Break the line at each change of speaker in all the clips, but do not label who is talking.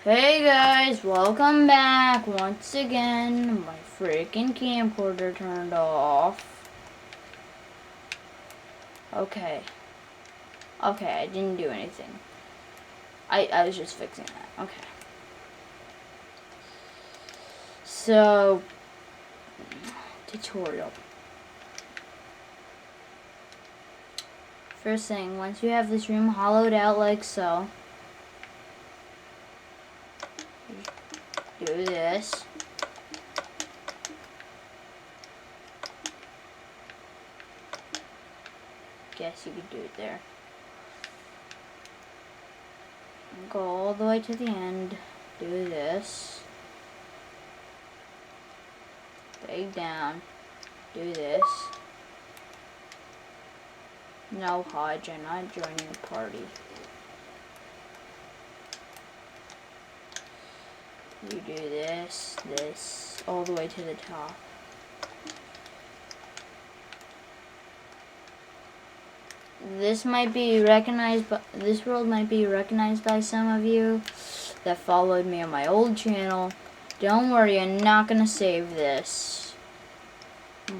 Hey guys, welcome back once again. My freaking camcorder turned off. Okay, I didn't do anything. I was just fixing that. Okay. So, tutorial. First thing, once you have this room hollowed out like so, do this. Guess you could do it there. Go all the way to the end. Do this. Dig down. Do this. No, Hodge, I'm not joining the party. You do this, all the way to the top. This might be recognized, but this world might be recognized by some of you that followed me on my old channel. Don't worry, I'm not gonna save this.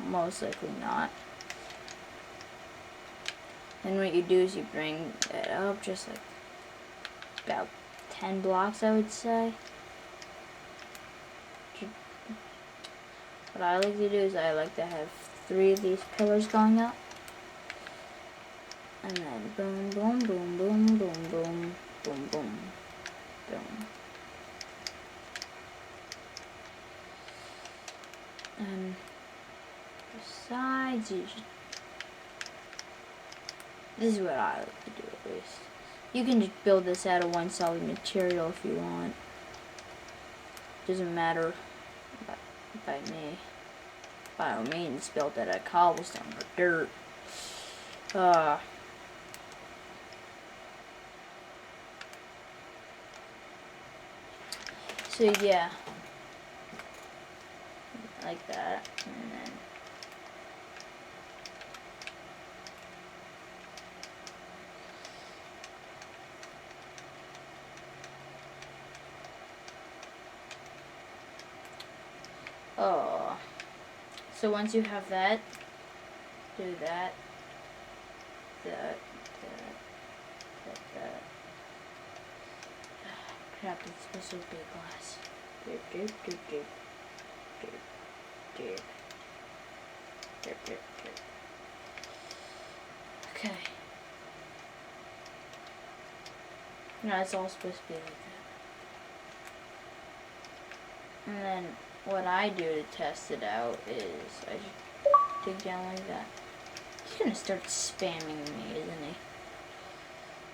Most likely not. Then what you do is you bring it up just like about 10 blocks, I would say. What I like to do is I like to have 3 of these pillars going up. And then boom, boom, boom, boom, boom, boom, boom, boom, boom. And besides, this is what I like to do at least. You can just build this out of one solid material if you want. Doesn't matter by me. By all means, built out of cobblestone or dirt. So yeah, like that, and then so once you have that, do that. Crap, it's supposed to be glass. Okay. No, it's all supposed to be like that. And then what I do to test it out is I just dig down like that. He's gonna start spamming me, isn't he?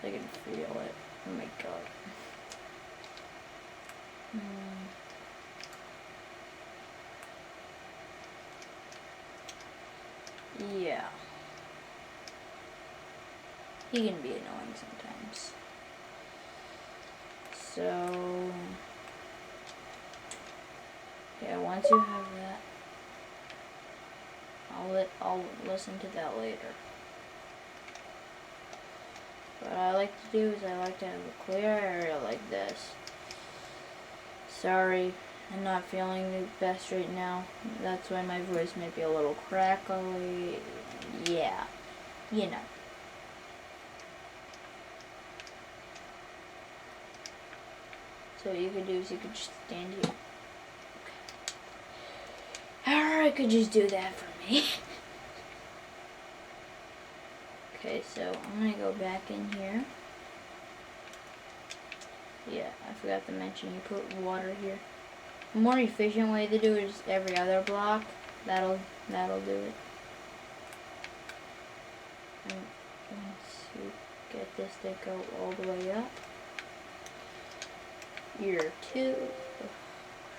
I can feel it. Oh my god. Yeah. He can be annoying sometimes. So, yeah, once you have that, I'll listen to that later. What I like to do is I like to have a clear area like this. Sorry, I'm not feeling the best right now. That's why my voice might be a little crackly. Yeah, you know. So what you could do is you could just stand here. Or I could just do that for me. Okay, so I'm gonna go back in here. Yeah, I forgot to mention you put water here. A more efficient way to do it is every other block. That'll do it. And once you get this to go all the way up, you're oh,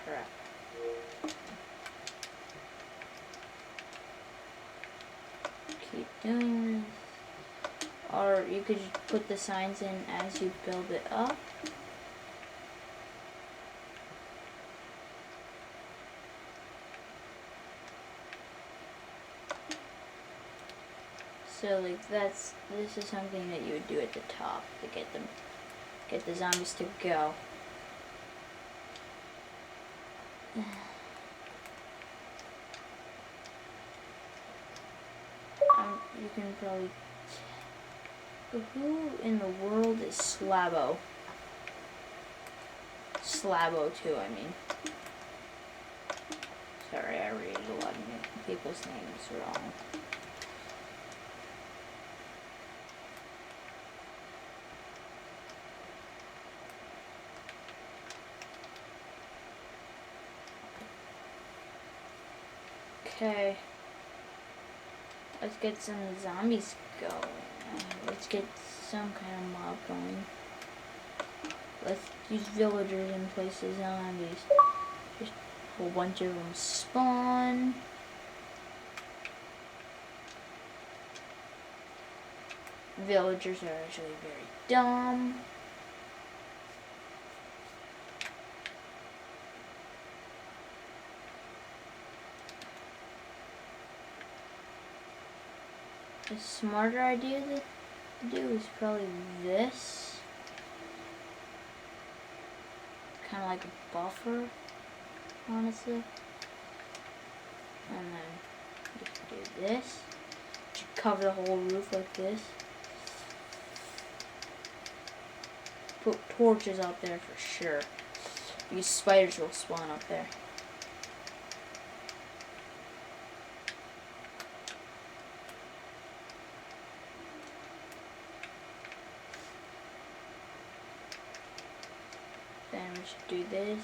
crap. Keep doing this. Or you could just put the signs in as you build it up. So like this is something that you would do at the top to get the zombies to go. You can probably... Who in the world is Slabo? Slabo too, I mean. Sorry, I read a lot of people's names wrong. Okay. Let's get some zombies going. Let's get some kind of mob going. Let's use villagers in place of zombies. Just a whole bunch of them spawn. Villagers are actually very dumb. A smarter idea to do is probably this. Kind of like a buffer, honestly. And then just do this. Just cover the whole roof like this. Put torches out there for sure. These spiders will spawn up there. Then we should do this.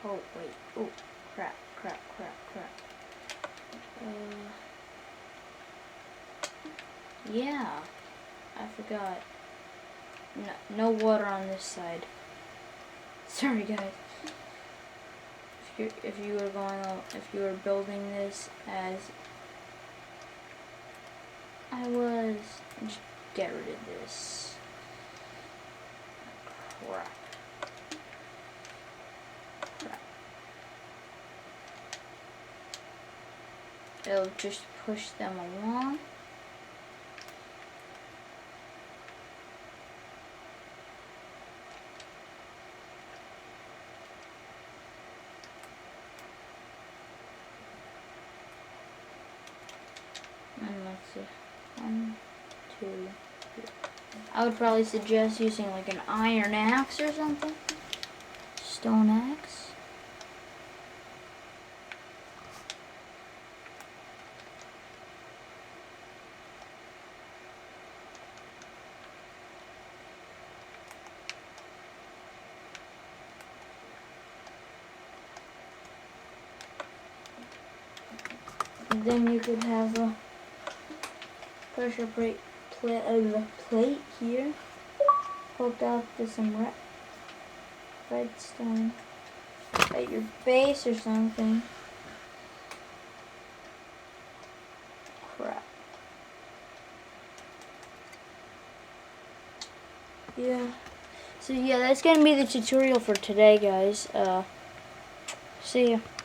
Oh wait, oh crap. Yeah, I forgot. No water on this side. Sorry guys. If you were building this as I was, just get rid of this. Crap. It'll just push them along. And let's see. 1, 2, 3. I would probably suggest using like an iron axe or something. Stone axe. And then you could have a pressure plate here, hooked up to some redstone at your base or something. Crap. Yeah. So yeah, that's gonna be the tutorial for today, guys. See ya.